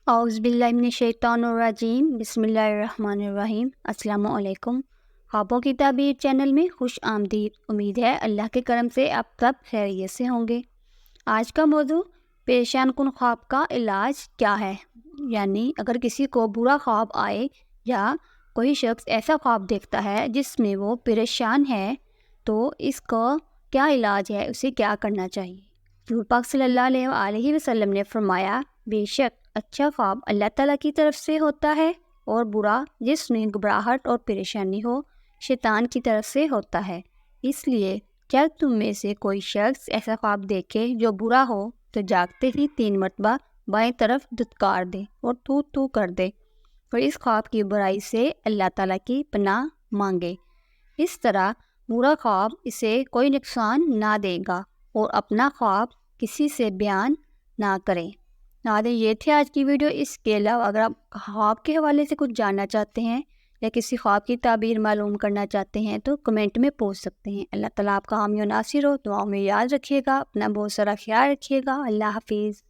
اعوذ باللہ من الشیطان الرجیم، بسم اللہ الرحمن الرحیم۔ السلام علیکم۔ خوابوں کی تعبیر چینل میں خوش آمدید۔ امید ہے اللہ کے کرم سے آپ سب خیریت سے ہوں گے۔ آج کا موضوع پریشان کن خواب کا علاج کیا ہے، یعنی اگر کسی کو برا خواب آئے یا کوئی شخص ایسا خواب دیکھتا ہے جس میں وہ پریشان ہے تو اس کا کیا علاج ہے، اسے کیا کرنا چاہیے۔ حضور پاک صلی اللہ علیہ وآلہ وسلم نے فرمایا، بے شک اچھا خواب اللہ تعالیٰ کی طرف سے ہوتا ہے اور برا، جس میں گھبراہٹ اور پریشانی ہو، شیطان کی طرف سے ہوتا ہے۔ اس لیے جب تم میں سے کوئی شخص ایسا خواب دیکھے جو برا ہو تو جاگتے ہی 3 مرتبہ بائیں طرف دھتکار دے اور تو تو کر دے اور اس خواب کی برائی سے اللہ تعالیٰ کی پناہ مانگے۔ اس طرح برا خواب اسے کوئی نقصان نہ دے گا اور اپنا خواب کسی سے بیان نہ کرے۔ ناظرین، یہ تھی آج کی ویڈیو۔ اس کے علاوہ اگر آپ خواب کے حوالے سے کچھ جاننا چاہتے ہیں یا کسی خواب کی تعبیر معلوم کرنا چاہتے ہیں تو کمنٹ میں پوچھ سکتے ہیں۔ اللہ تعالیٰ آپ کا حامی و ناصر ہو۔ دعاؤں میں یاد رکھیے گا، اپنا بہت سارا خیال رکھیے گا۔ اللہ حافظ۔